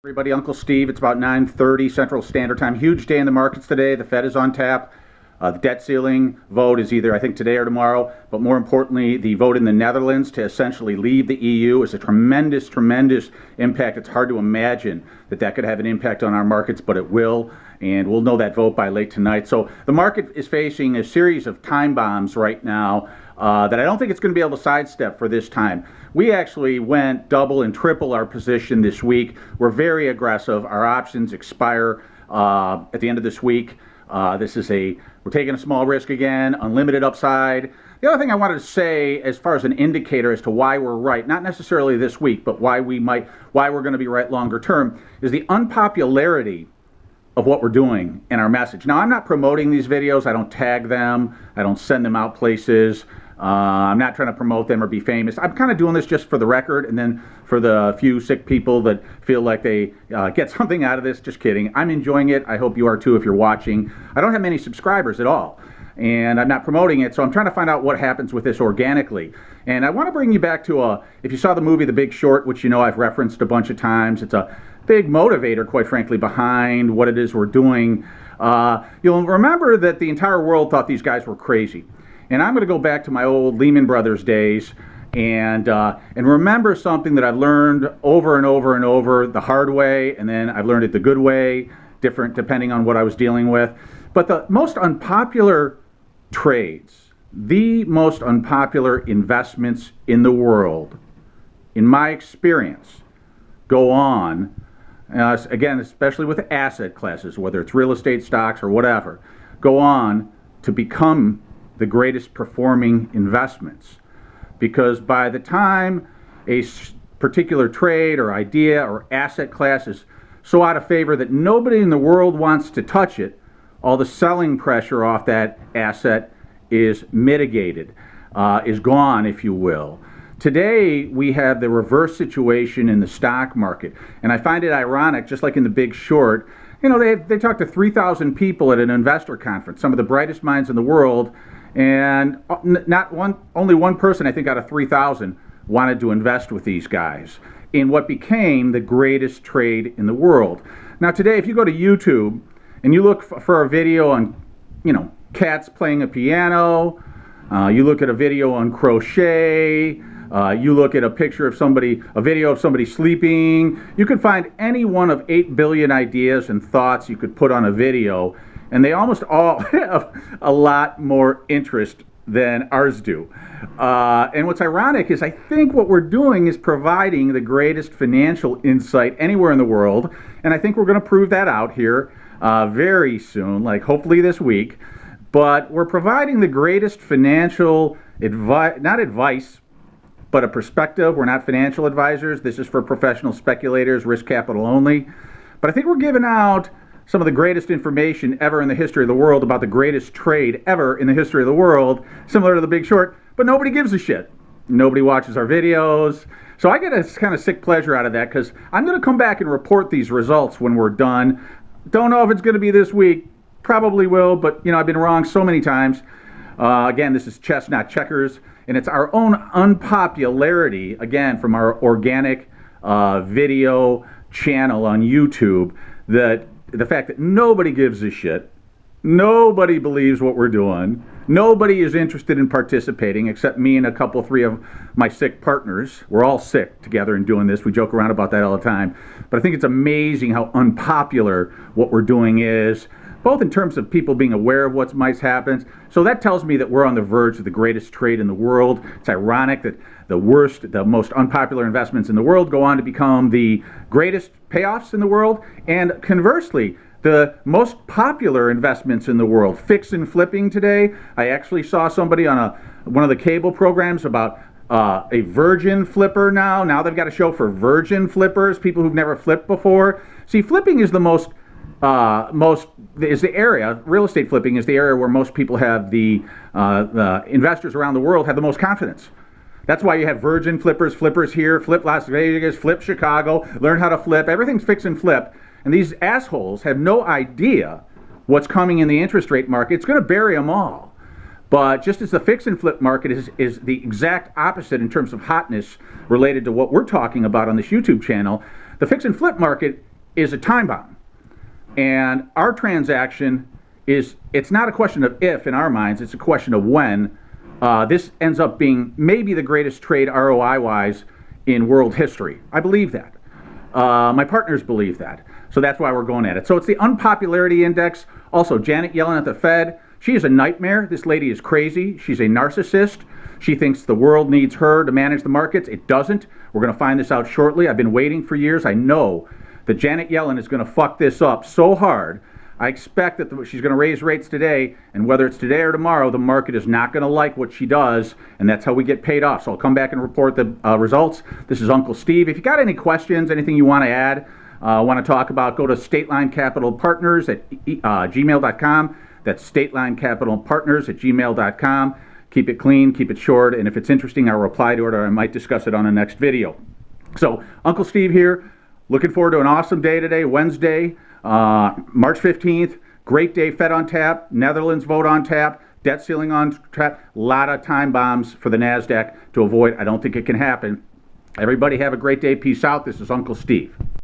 Everybody, Uncle Steve. It's about 9:30 Central Standard Time. Huge day in the markets today. The Fed is on tap. The debt ceiling vote is either, I think, today or tomorrow. But more importantly, the vote in the Netherlands to essentially leave the EU is a tremendous, tremendous impact. It's hard to imagine that that could have an impact on our markets, but it will. And we'll know that vote by late tonight. So the market is facing a series of time bombs right now that I don't think it's going to be able to sidestep for this time. We actually went double and triple our position this week. We're very aggressive. Our options expire at the end of this week. We're taking a small risk again, unlimited upside. The other thing I wanted to say as far as an indicator as to why we're right, not necessarily this week, but why we're going to be right longer term, is the unpopularity of what we're doing in our message. Now, I'm not promoting these videos. I don't tag them. I don't send them out places. I'm not trying to promote them or be famous. I'm kind of doing this just for the record and then for the few sick people that feel like they get something out of this. Just kidding. I'm enjoying it. I hope you are too if you're watching. I don't have many subscribers at all, and I'm not promoting it, so I'm trying to find out what happens with this organically. And I want to bring you back to if you saw the movie The Big Short, which you know I've referenced a bunch of times, it's a big motivator, quite frankly, behind what it is we're doing. You'll remember that the entire world thought these guys were crazy. And I'm going to go back to my old Lehman Brothers days and remember something that I've learned over and over and over the hard way, and then I've learned it the good way, different depending on what I was dealing with. But the most unpopular trades, the most unpopular investments in the world, in my experience, go on, again, especially with asset classes, whether it's real estate, stocks, or whatever, go on to become the greatest performing investments. Because by the time a particular trade or idea or asset class is so out of favor that nobody in the world wants to touch it, all the selling pressure off that asset is mitigated, is gone, if you will. Today, we have the reverse situation in the stock market. And I find it ironic, just like in The Big Short, you know, they talked to 3,000 people at an investor conference, some of the brightest minds in the world, and only one person, I think, out of 3,000 wanted to invest with these guys in what became the greatest trade in the world. Now today, if you go to YouTube and you look for a video on, you know, cats playing a piano, you look at a video on crochet, you look at a video of somebody sleeping, you could find any one of 8 billion ideas and thoughts you could put on a video, and they almost all have a lot more interest than ours do. And what's ironic is I think what we're doing is providing the greatest financial insight anywhere in the world, and I think we're going to prove that out here very soon, like hopefully this week. But we're providing the greatest financial not advice, but a perspective. We're not financial advisors. This is for professional speculators, risk capital only. But I think we're giving out some of the greatest information ever in the history of the world about the greatest trade ever in the history of the world, similar to The Big Short, but nobody gives a shit. Nobody watches our videos. So I get a kind of sick pleasure out of that because I'm going to come back and report these results when we're done. Don't know if it's going to be this week. Probably will, but you know, I've been wrong so many times. Again, this is chess, not checkers, and it's our own unpopularity, again, from our organic video channel on YouTube, that the fact that nobody gives a shit, nobody believes what we're doing, nobody is interested in participating except me and a three of my sick partners. We're all sick together in doing this. We joke around about that all the time. But I think it's amazing how unpopular what we're doing is, both in terms of people being aware of what might happen. So that tells me that we're on the verge of the greatest trade in the world. It's ironic that the most unpopular investments in the world go on to become the greatest payoffs in the world. And conversely, the most popular investments in the world, fix and flipping today. I actually saw somebody on one of the cable programs about a virgin flipper now. Now they've got a show for virgin flippers, people who've never flipped before. See, flipping is the area, real estate flipping is the area where most people have the investors around the world have the most confidence. That's why you have virgin flippers, flippers here, flip Las Vegas, flip Chicago, learn how to flip. Everything's fix and flip. And these assholes have no idea what's coming in the interest rate market. It's going to bury them all. But just as the fix and flip market is the exact opposite in terms of hotness related to what we're talking about on this YouTube channel, the fix and flip market is a time bomb. And our transaction it's not a question of if in our minds, it's a question of when. This ends up being maybe the greatest trade ROI-wise in world history. I believe that. My partners believe that. So that's why we're going at it. So it's the unpopularity index. Also, Janet Yellen at the Fed. She is a nightmare. This lady is crazy. She's a narcissist. She thinks the world needs her to manage the markets. It doesn't. We're going to find this out shortly. I've been waiting for years. I know that Janet Yellen is going to fuck this up so hard. I expect that she's going to raise rates today, and whether it's today or tomorrow, the market is not going to like what she does, and that's how we get paid off. So I'll come back and report the results. This is Uncle Steve. If you got any questions, anything you want to add, want to talk about, go to Stateline Capital Partners at gmail.com. That's Stateline Capital Partners at gmail.com. Keep it clean, keep it short, and if it's interesting, I'll reply to it, or I might discuss it on the next video. So Uncle Steve here. Looking forward to an awesome day today, Wednesday, March 15th. Great day, Fed on tap, Netherlands vote on tap, debt ceiling on tap. A lot of time bombs for the NASDAQ to avoid. I don't think it can happen. Everybody have a great day. Peace out. This is Uncle Steve.